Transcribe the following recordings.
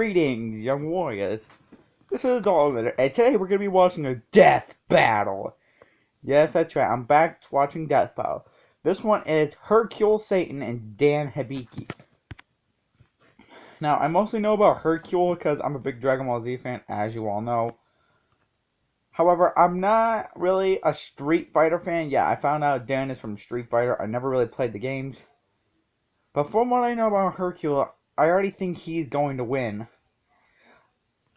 Greetings, young warriors. This is Daltinator, and today we're going to be watching a death battle. Yes, that's right, I'm back watching Death Battle. This one is Hercule Satan and Dan Hibiki. Now, I mostly know about Hercule because I'm a big Dragon Ball Z fan, as you all know. However, I'm not really a Street Fighter fan. Yeah, I found out Dan is from Street Fighter. I never really played the games. But from what I know about Hercule, I already think he's going to win.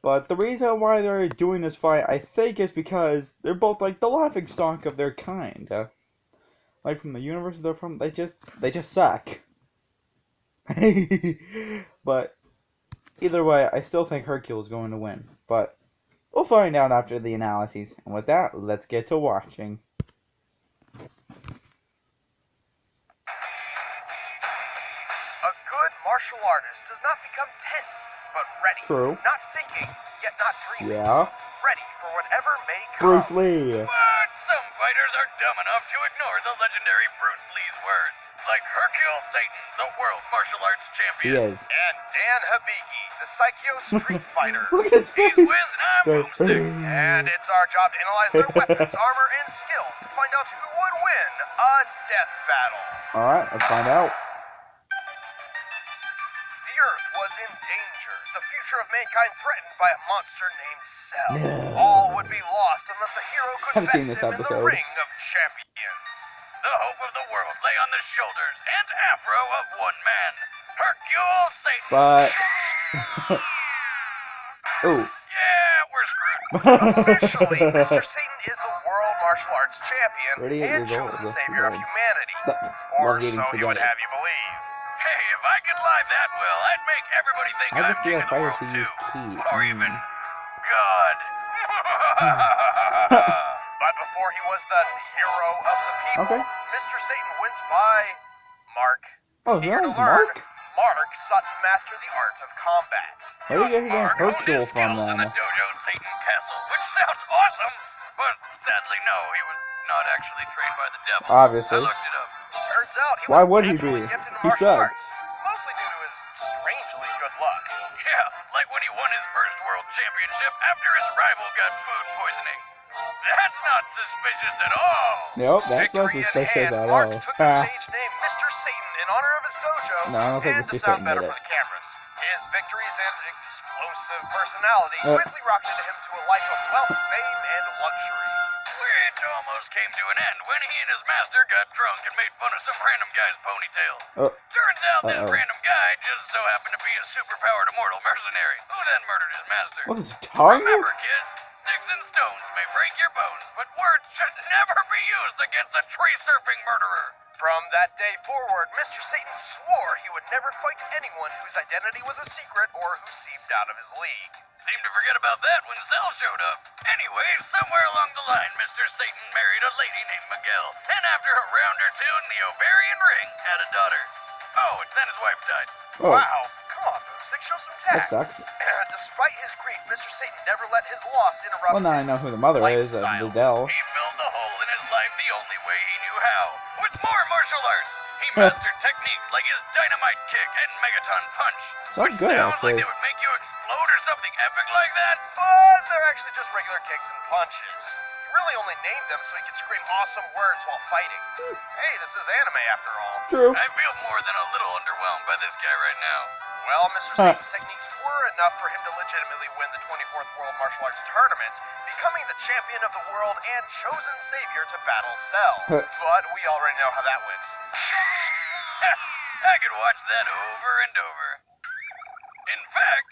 But the reason why they're doing this fight, I think, is because they're both like the laughingstock of their kind. Like from the universe they're from, they just suck. But either way, I still think Hercule is going to win. But we'll find out after the analyses. And with that, let's get to watching. A good martial artist does not become tense, but ready. True. Not thinking, yet not dreaming. Yeah. Ready for whatever may come. Bruce Lee. But some fighters are dumb enough to ignore the legendary Bruce Lee's words. Like Hercule Satan, the world martial arts He champion. is. And Dan Hibiki, the Psycho Street Fighter. Look at his face. He's whiz and I'm boomstick. And it's our job to analyze their weapons, armor, and skills to find out who would win a death battle. Alright, let's find out. The Earth was in danger, the future of mankind threatened by a monster named Cell. No. All would be lost unless a hero could Haven't seen best this him in the episode. ring of champions. The hope of the world lay on the shoulders and afro of one man, Hercule Satan. But ooh. Yeah, we're screwed. Officially, Mr. Satan is the world martial arts champion 38 and years old, chosen yes, savior of he's old. humanity. Love Or eating so he would spaghetti. have you believe. Hey, if I could lie that well, I'd make everybody think I I'm just feel king like of the fire world to too. use key. Or even God. But before he was the hero of the people, Okay. Mr. Satan went by Mark. Oh, Eager no, to learn, Mark? Mark sought to master the art of combat. Where do you get Mark honed Hercule his from skills in then? the dojo Satan Castle, which sounds awesome, but sadly no, he was not actually trained by the devil. Obviously. I looked it up. Turns out he Why was would he naturally be? gifted in He martial sucks. arts, mostly due to his strangely good luck. Yeah, like when he won his first world championship after his rival got food poisoning. That's not suspicious at all. Nope, that's not Victory in suspicious hand, at Mark all. took the stage name Mr. Satan in honor of his dojo No, I don't think and Mr. to sound Satan better did for it. the cameras. His victories and explosive personality Uh. quickly rocketed him to a life of wealth, fame, and luxury. Which almost came to an end when he and his master got drunk and made fun of some random guy's ponytail. Turns out this random guy just so happened to be a superpowered immortal mercenary who then murdered his master. What is his tongue? Remember, kids, sticks and stones may break your bones, but words should never be used against a tree-surfing murderer. From that day forward, Mr. Satan swore he would never fight anyone whose identity was a secret or who seemed out of his league. Seemed to forget about that when Cell showed up. Anyway, somewhere along the line, Mr. Satan married a lady named Miguel, and after a round or two in the ovarian ring, had a daughter. Oh, and then his wife died. Oh, Wow, come on, Boomstick, show some that tact. sucks. Despite his grief, Mr. Satan never let his loss interrupt Well, now I know who the mother is of lifestyle. Liddell. He filled the hole in his life the only way he knew how, with more martial arts. He mastered techniques like his dynamite kick and megaton punch, Sounds which good, sounds like actually. they would make you explode or something epic like that. But they're actually just regular kicks and punches. He really only named them so he could scream awesome words while fighting. Hey, this is anime after all. True. I feel more than a little underwhelmed by this guy right now. Well, Mr. Satan's techniques were enough for him to legitimately win the 24th World Martial Arts Tournament, becoming the champion of the world and chosen savior to battle Cell. But we already know how that went. I could watch that over and over. In fact,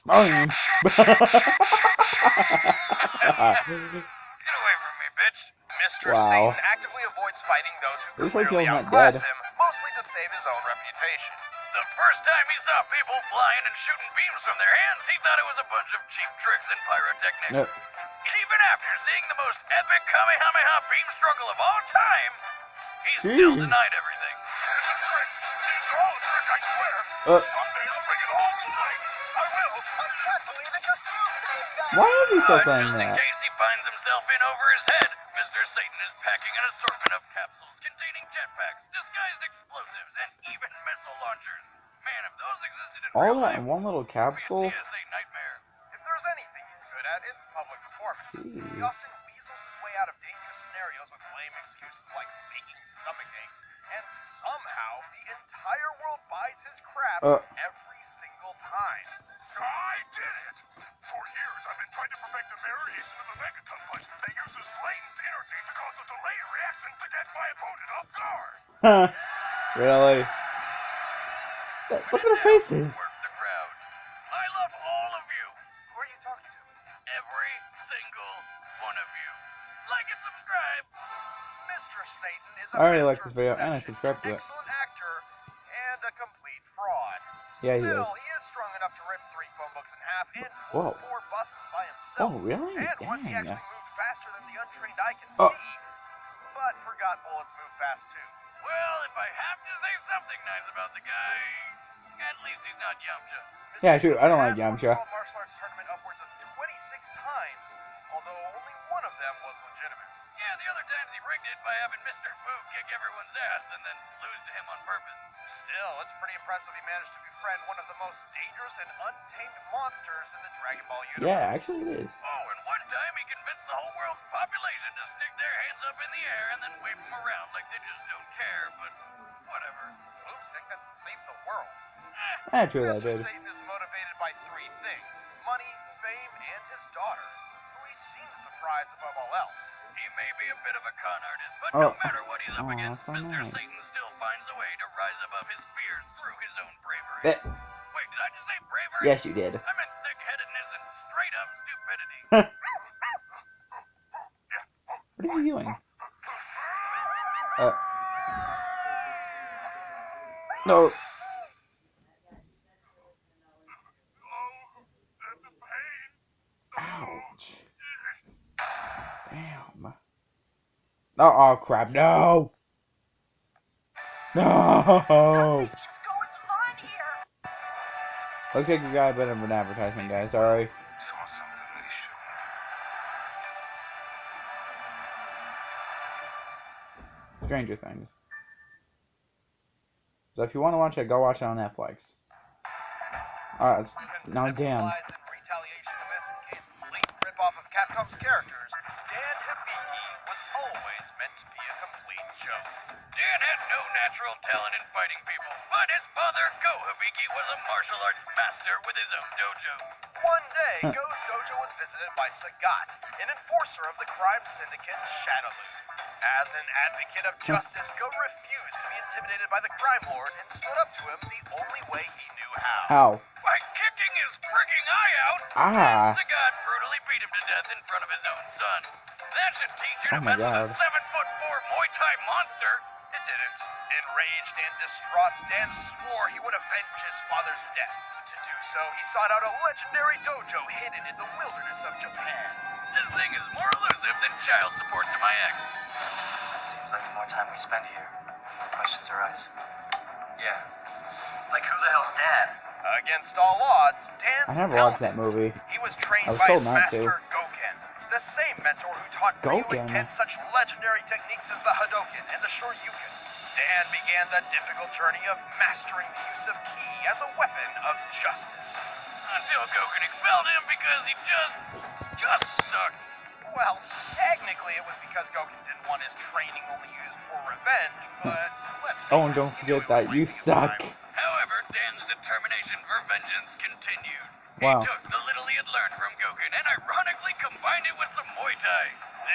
get away from me, bitch. Mr. Wow. Satan actively avoids fighting those who Looks like clearly he's not outclass dead. him, mostly to save his own reputation. The first time he saw people flying and shooting beams from their hands, he thought it was a bunch of cheap tricks and pyrotechnics. Yep. Even after seeing the most epic Kamehameha beam struggle of all time, he still Jeez. denied everything. It's a trick. It's all a trick, I swear. Someday I'll bring it home tonight. I will. I can't believe it. You're still saying that. Why is he still saying Just in that? case he finds himself in over his head, Mr. Satan is packing an assortment of capsules containing jetpacks, disguised explosives, and even missile launchers. Man, if those existed in All real that life, in one little it'd be capsule? a TSA nightmare. He often weasels his way out of dangerous scenarios with lame excuses like faking stomach aches, and somehow the entire world buys his crap every single time. I did it! For years, I've been trying to perfect a variation of the Megaton punch that uses latent energy to cause a delayed reaction to catch my opponent off guard. Huh. Really? Look at their faces. The crowd. I love all of you. Who are you talking to? Every single one of you. Like and subscribe. Mr. Satan is a I already liked master this video, of and I deception, subscribed to it. excellent actor, and a complete fraud. Yeah, he is. Still, he is strong enough to rip 3 phone books in half and pull 4 buses by himself. Oh, really? And once he Dang. actually moved faster than the untrained eye can see, but forgot bullets move fast too. Well, if I have to say something nice about the guy, at least he's not Yamcha. Yeah, true. I don't like Yamcha. World Martial Arts Tournament upwards of 26 times, although only one of them was legitimate. Yeah, the other times he rigged it by having Mr. Fu kick everyone's ass and then lose to him on purpose. Still, it's pretty impressive he managed to befriend one of the most dangerous and untamed monsters in the Dragon Ball universe. Yeah, actually it is. Oh, and one time he convinced the whole world's population to stick their hands up in the air and then wave them around like they just don't care, but whatever. Moves think that saved the world. True that Mr. did. Satan is motivated by 3 things: money, fame, and his daughter, who he seems to prize above all else. He may be a bit of a con artist, but no matter what he's up against, so Mr. nice. Satan still finds a way to rise above his fears through his own bravery. Wait, did I just say bravery? Yes, you did. I meant thick-headedness and straight-up stupidity. What is he doing? No. Ouch. Damn. Oh, crap. No. No. Looks like we got a bit of an advertisement, guys. Sorry. Saw something that he shouldn't have. Stranger Things. So if you want to watch it, go watch it on Netflix. No, damn. Lies in retaliation to SNK's blatant ripoff of Capcom's characters, Dan Hibiki was always meant to be a complete joke. Dan had no natural talent in fighting people, but his father, Go Hibiki, was a martial arts master with his own dojo. One day, Go's dojo was visited by Sagat, an enforcer of the crime syndicate Shadow Loop. As an advocate of justice, Go refused to be intimidated by the crime lord and stood up to him the only way he knew how. How? By kicking his freaking eye out, Ah. and Sagat brutally beat him to death in front of his own son. That should teach you to mess with a 7'4" Muay Thai monster. It didn't. Enraged and distraught, Dan swore he would avenge his father's death. To do so, he sought out a legendary dojo hidden in the wilderness of Japan. This thing is more elusive than child support to my ex. Seems like the more time we spend here, the more questions arise. Yeah. Like, who the hell's Dad? Against all odds, Dan I never watched that movie. He was trained I was by told his not to. master, Goken, the same mentor who taught Ryu and Ken such legendary techniques as the Hadoken and the Shoryuken. Dan began the difficult journey of mastering the use of ki as a weapon of justice. Until Goken expelled him because he just sucked. Well, technically it was because Goken didn't want his training only used for revenge, but let's face and don't forget that you suck. However, Dan's determination for vengeance continued. Wow. He took the little he had learned from Goken and ironically combined it with some Muay Thai.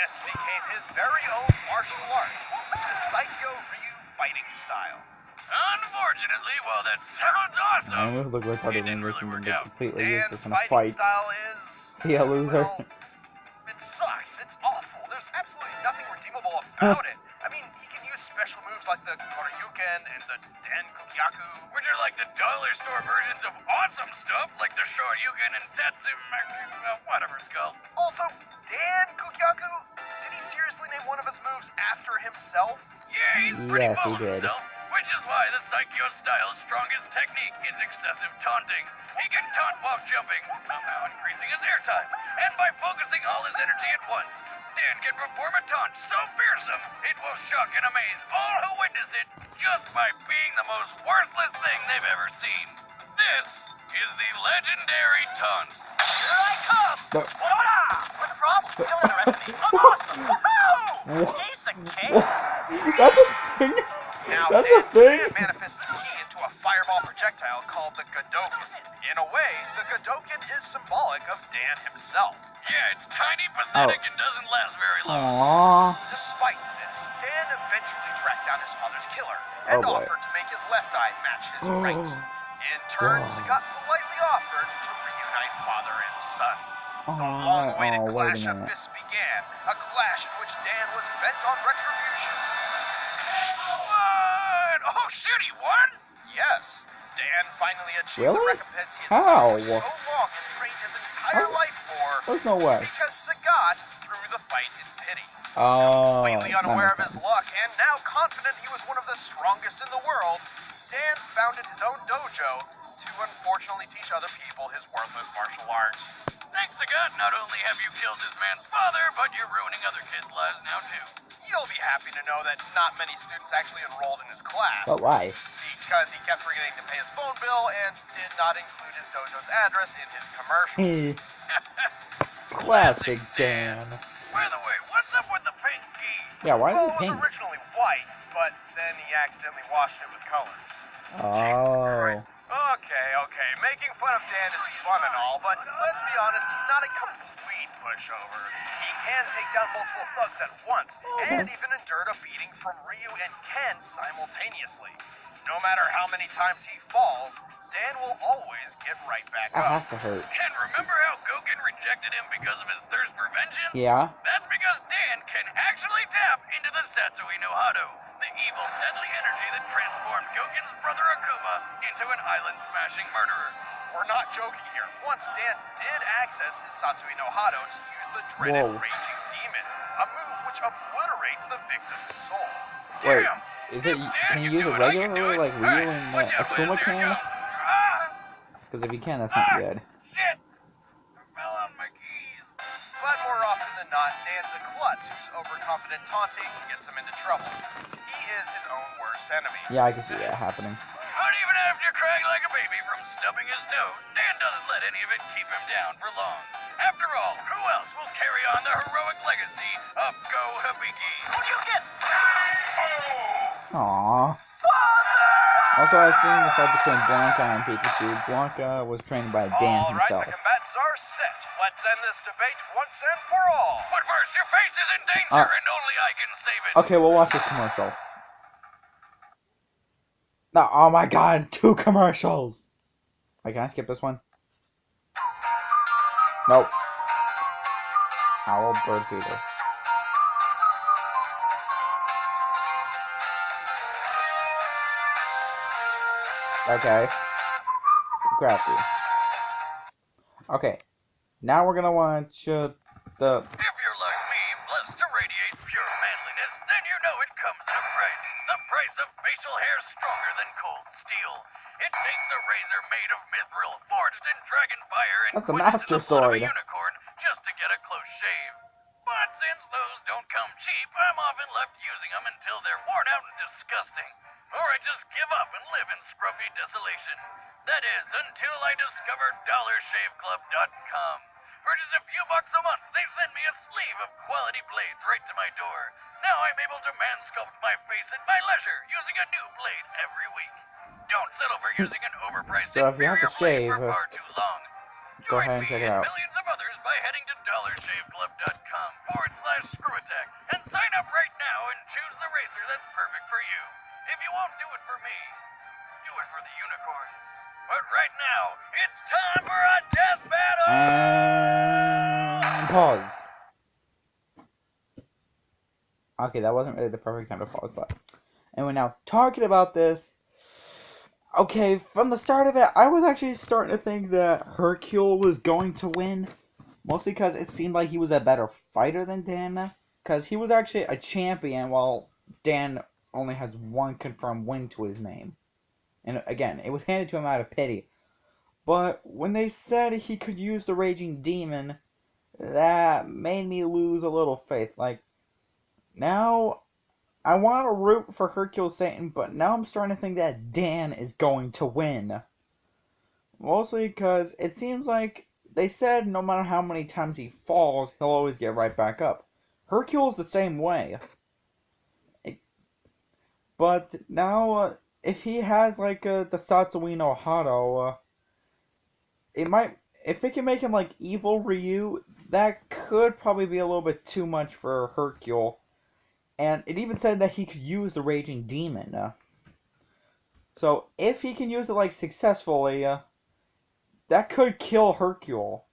This became his very own martial art, the Saikyo Ryu fighting style. Unfortunately, while that sounds awesome, I almost look retarded it didn't when really listening work to out. completely Dan's useless in a fighting fight. style is... See a loser. Well, it sucks. It's awful. There's absolutely nothing redeemable about it. I mean, he can use special moves like the Koryuken and the Dankukyaku. Which are like the dollar store versions of awesome stuff, like the Shoryuken and whatever it's called. Also, Dankukyaku? Did he seriously name one of his moves after himself? Yeah, he's pretty Yes, full he of did. himself, which is why the Saikyo style's strongest technique is excessive taunting. He can taunt while jumping, somehow increasing his airtime. And by focusing all his energy at once, Dan can perform a taunt so fearsome, it will shock and amaze all who witness it just by being the most worthless thing they've ever seen. This is the legendary taunt. Here I come! Voila! What's the problem? Don't underestimate. I'm awesome. Woohoo! He's the king. That's a thing. Now, That's Dan a thing. can manifest his ki into a fireball projectile called the Godokin. In a way, the Godokin is symbolic of Dan himself. Yeah, it's tiny, pathetic, and doesn't last very Aww. long. Despite this, Dan eventually tracked down his father's killer and offered to make his left eye match his right. In turn, Sagat politely offered to reunite father and son. The long-awaited clash of fists began, a clash in which Dan was bent on retribution. What? Oh shit, he won? Yes, Dan finally achieved the recompense he had How? sought for so long and trained his entire life for. There's no way. Because Sagat threw the fight in pity. Oh, Completely unaware of his luck and now confident he was one of the strongest in the world, Dan founded his own dojo to unfortunately teach other people his worthless martial arts. Thanks, Sagat. Not only have you killed this man's father, but you're ruining other kids' lives now, too. You'll be happy to know that not many students actually enrolled in his class. But why? Because he kept forgetting to pay his phone bill and did not include his dojo's address in his commercial. Classic Dan. By the way, what's up with the pink gi? Yeah, why is it It pink? was originally white, but then he accidentally washed it with colors. Oh. Okay. Making fun of Dan is fun and all, but let's be honest, he's not a complete pushover. He can take down multiple thugs at once, and even endured a beating from Ryu and Ken simultaneously. No matter how many times he falls, Dan will always get right back That up. has to hurt. And remember how Goken rejected him because of his thirst for vengeance? Yeah. That's because Dan can actually tap into the Satsui no Hado, the evil, deadly energy that transformed Goken's brother Akuma into an island-smashing murderer. We're not joking here. Once Dan did access his Satsui no Hado to use the dreaded Raging Demon, a move which obliterates the victim's soul. Wait, Damn! is it? Can you use it regularly like Ryu and Akuma can? Because if you can, that's not good. Shit! I fell on my keys. But more often than not, Dan's a klutz whose overconfident taunting gets him into trouble. He is his own worst enemy. Yeah, I can see that happening. But even after crying like a baby from stubbing his toe, Dan doesn't let any of it keep him down for long. After all, who else will carry on the heroic legacy of Go Hibiki? What do you get? Aww. Also, I've seen the fight between Blanca and Pikachu. Blanca was trained by Dan Alright, himself. the combats are set. Let's end this debate once and for all. But first, your face is in danger, and only I can save it. Okay, we'll watch this commercial. No, oh my god, 2 commercials! Wait, can I skip this one? Nope. Owl bird feeder. Okay. Crafty. Okay. Now we're gonna watch the... If you're like me, blessed to radiate pure manliness, then you know it comes at a price. The price of facial hair stronger than cold steel. It takes a razor made of mithril, forged in dragon fire, and That's a quenches master in the blood of a sword. unicorn just to get a close shave. But since those don't come cheap, I'm often left using them until they're worn out and disgusting. Or I just give up and live in scruffy desolation. That is, until I discover DollarShaveClub.com. For just a few bucks a month, they send me a sleeve of quality blades right to my door. Now I'm able to mansculpt my face at my leisure using a new blade every week. Don't settle for using an overpriced So if you have to inferior blade shave, for far too long. go Join ahead and me check it and out. millions of others by heading to DollarShaveClub.com/screwattack and sign up right now and choose the razor that's perfect for you. If you won't do it for me, do it for the unicorns. But right now, it's time for a death battle! And pause. Okay, that wasn't really the perfect time to pause, but anyway, now talking about this. Okay, from the start of it, I was actually starting to think that Hercule was going to win, mostly because it seemed like he was a better fighter than Dan, because he was actually a champion, while Dan only has 1 confirmed win to his name. And again, it was handed to him out of pity. But when they said he could use the Raging Demon, that made me lose a little faith. Like, now I want to root for Hercule Satan, but now I'm starting to think that Dan is going to win. Mostly because it seems like they said no matter how many times he falls, he'll always get right back up. Hercule's the same way. But now, if he has like the Satsui no Hado, it might, if it can make him like evil Ryu, that could probably be a little bit too much for Hercule. And it even said that he could use the Raging Demon. So if he can use it like successfully, that could kill Hercule.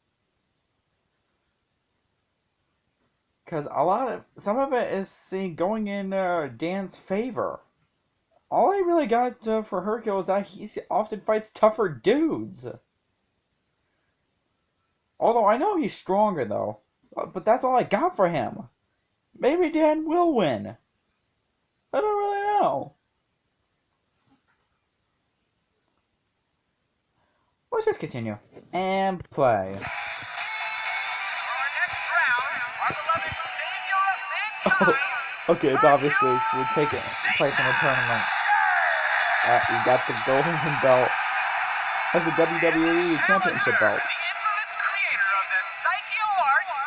Because some of it is going in Dan's favor. All I really got for Hercule is that he often fights tougher dudes. Although I know he's stronger though. But that's all I got for him. Maybe Dan will win. I don't really know. Let's just continue. And play. Okay, it's obviously we're taking place in a tournament. You got the golden belt of the WWE Championship belt. The infamous creator of the psychical arts,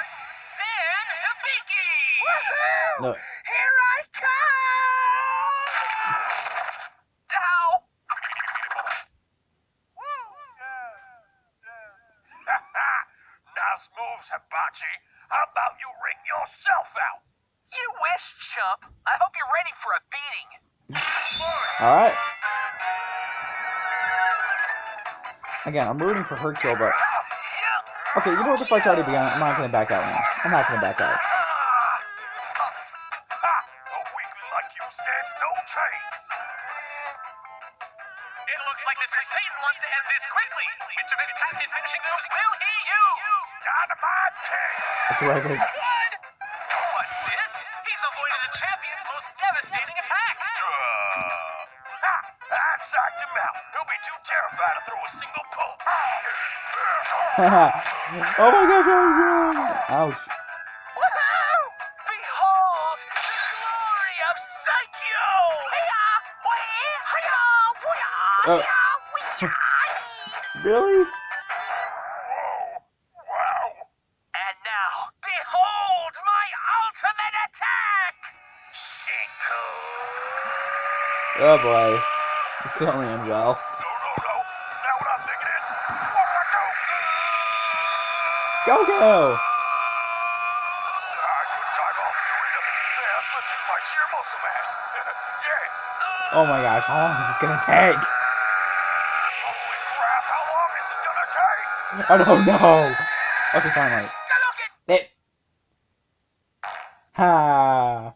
Dan Hibiki! Woohoo! No. Here I come! Ow! Nice moves, Hibachi. How about you ring yourself out? You wish, chump. I hope you're ready for a beating. Alright. Again, I'm rooting for Hercule, but... Okay, you know what, the fight's already begun. I'm not gonna back out now. I'm not gonna back out. A weakling like you stands no chance. It looks like Mr. Satan wants to end this quickly. Which of his patented finishing moves will he use? Dynamite King. That's what I think. What? What's this? He's avoided the champion's most devastating attack. I psyched him out. He'll be too terrified to throw a single pull. Oh my gosh, ouch. Woohoo! Behold the glory of Psycho! Really? Wow. And now, behold my ultimate attack! Shinku! Oh boy. This could only end well. No. Now what I'm thinking is, what do I do? Go! I couldn't time off the arena. Yeah, I slipped into my sheer muscle mass. Yeah. Oh my gosh, how long is this gonna take? Holy crap, how long is this gonna take? I don't know. Okay, finally. It. Ha!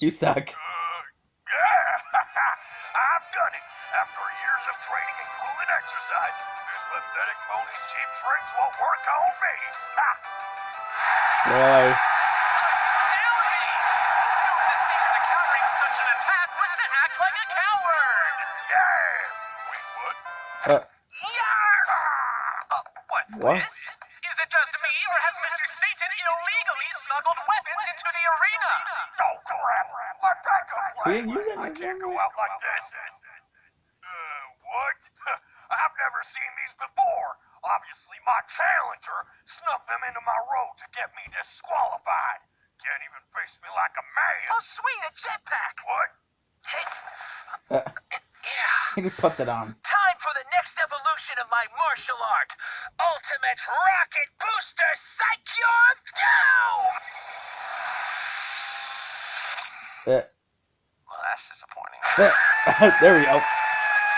You suck. Yeah, I've done it. After years of training and grueling exercise, this pathetic pony's cheap tricks won't work on me. Ha! Really? Astounding! Who knew the secret to countering such an attack was to act like a coward? Yeah! Wait, what? What's What? this? Is it just me, or has Mr. Satan illegally smuggled weapons into the arena? No crap! My backup He plan! didn't use it. I can't go out like this. What? I've never seen these before. Obviously, my challenger snuck them into my road to get me disqualified. Can't even face me like a man. Oh, sweet, a jetpack! What? Yeah. He just puts it on. Time for the next evolution of my martial art. Ultimate Rocket Booster Psycho of Doom! Well, that's disappointing. There we go.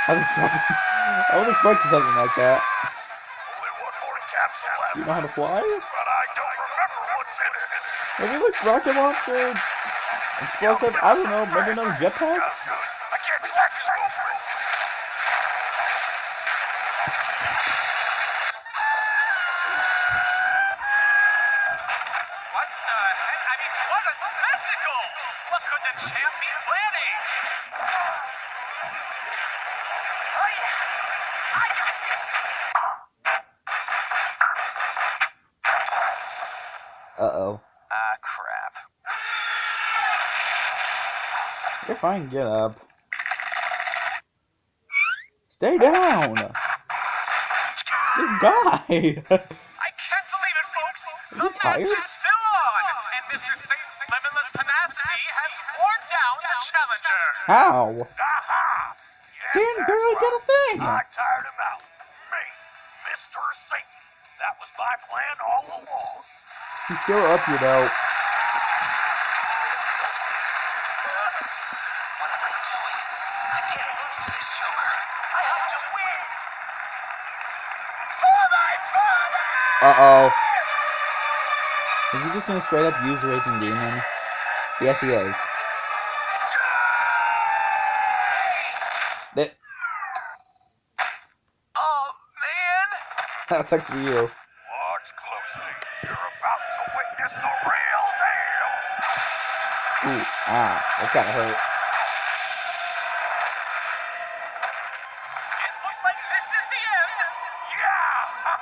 I was expecting something like that. Only one more capsule left. You know how to fly? But I don't remember what's in it. Maybe like rocket launcher, explosive, I don't know, maybe another jetpack? Sounds good. I can't track his movements. What the heck? I mean, what a spectacle! What could the champ be planning? Oh yeah! I got this! Uh-oh. Ah, crap. You're fine, get up. Stay down! Just die! tired? is still on, and Mr. Satan's limitless tenacity has worn down the challenger. How? Aha! Yes, Dan that's barely did a right. thing. I tired him out. Me, Mr. Satan. That was my plan all along. He's still up, you know. What am I doing? I can't lose to this joker. I have to win. For my father! Uh-oh. Is he just gonna straight up use Raging Demon? Yes, he is. That, Oh, man! that's like for you. Watch closely. You're about to witness the real deal. Ooh, that kinda hurt. It looks like this is the end! Yeah!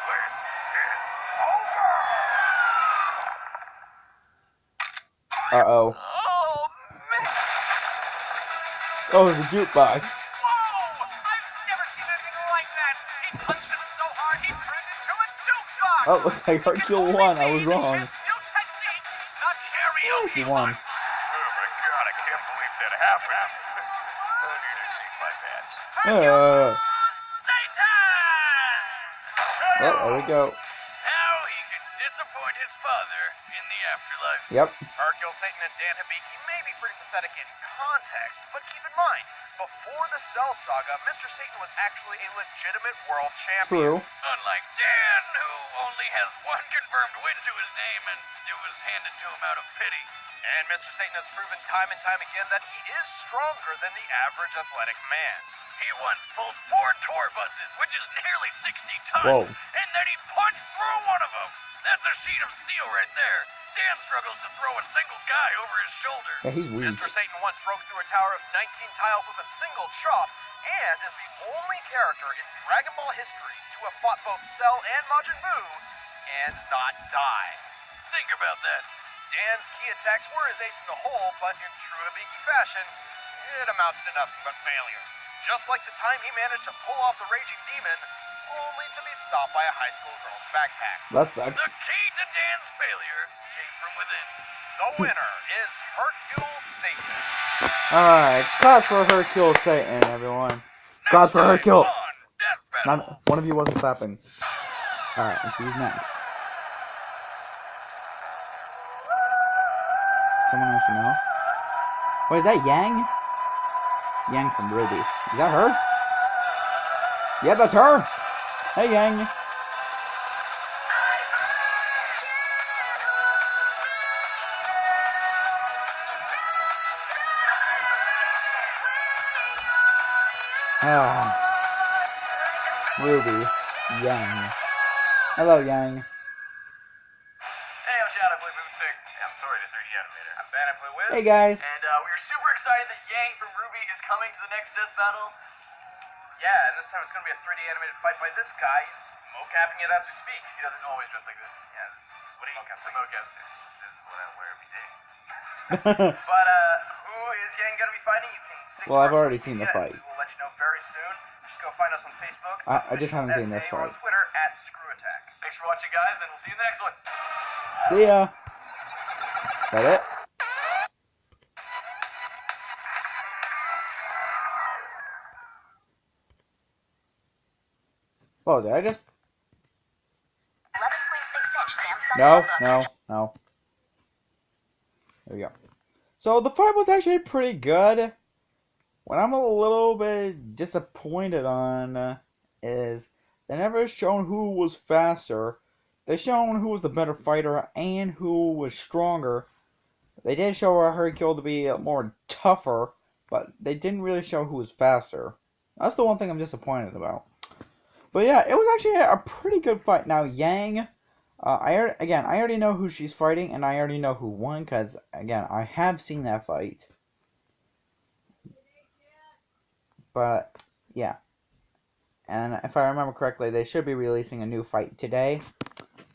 This is over. Uh-oh. Oh, man! Oh, the jukebox. Whoa! I've never seen anything like that! He punched him so hard he turned into a jukebox! Oh, it looks like Hercule won. I was wrong. New technique, the karaoke He won. Oh my god, I can't believe that happened. I need to change my pants. Satan! Oh, there we go. How he could disappoint his father in the afterlife. Yep. Hercule Satan and Dan Hibiki may be pretty pathetic in context, but keep in mind, before the Cell Saga, Mr. Satan was actually a legitimate world champion. True. Unlike Dan, who only has one confirmed win to his name, and it was handed to him out of pity. And Mr. Satan has proven time and time again that he is stronger than the average athletic man. He once pulled 4 tour buses, which is nearly 60 tons, Whoa. and then he punched through one of them. That's a sheet of steel right there. Dan struggles to throw a single guy over his shoulder. Yeah, he's weak. Mr. Satan once broke through a tower of 19 tiles with a single chop, and is the only character in Dragon Ball history to have fought both Cell and Majin Buu and not die. Think about that. Dan's key attacks were his ace in the hole, but in true Hibiki fashion, it amounted to nothing but failure. Just like the time he managed to pull off the Raging Demon, only to be stopped by a high school girl's backpack. That sucks. The key to Dan's failure came from within. The winner is Hercule Satan. Alright, clap for Hercule Satan, everyone. Clap for Hercule. On Death Battle. Not, one of you wasn't clapping. Alright, let's see who's next. Someone wants to know. Wait, is that Yang? Yang from Ruby. Is that her? Yeah, that's her! Hey, Yang. Ah. Ruby. Yang. Hello, Yang. Hey, I'm Shadow, I play Boomstick. Hey, I'm Tori, the 3D animator. I'm Ben, I play Wiz. Hey, guys. And we're super excited that Yang from Ruby is coming to the next death battle. Yeah, and this time it's going to be a 3D animated fight by this guy. He's mocapping it as we speak. He doesn't always dress like this. Yeah, this is What do you mocap the thing. mocap? This is what I wear every day. But, who is Yang going to be fighting? You can stick Well, to I've our already social seen the media, fight. and we will let you know very soon. Just go find us on Facebook. I just haven't seen this or on fight. Twitter at ScrewAttack. Thanks for watching, guys, and we'll see you in the next one. See ya. That it? Oh, did I just? 11.6-inch Samsung No, notebook. no. There we go. So the fight was actually pretty good. What I'm a little bit disappointed on is they never shown who was faster. They shown who was the better fighter and who was stronger. They did show Hercule to be more tougher, but they didn't really show who was faster. That's the one thing I'm disappointed about. But yeah, it was actually a pretty good fight. Now Yang, I already know who she's fighting, and I already know who won, because again, I have seen that fight. But yeah, and if I remember correctly, they should be releasing a new fight today,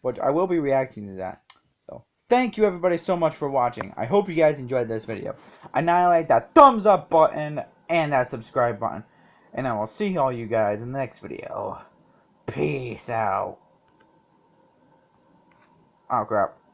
which I will be reacting to that. So thank you everybody so much for watching. I hope you guys enjoyed this video. Annihilate that thumbs up button and that subscribe button, and I will see all you guys in the next video. Peace out. Oh crap.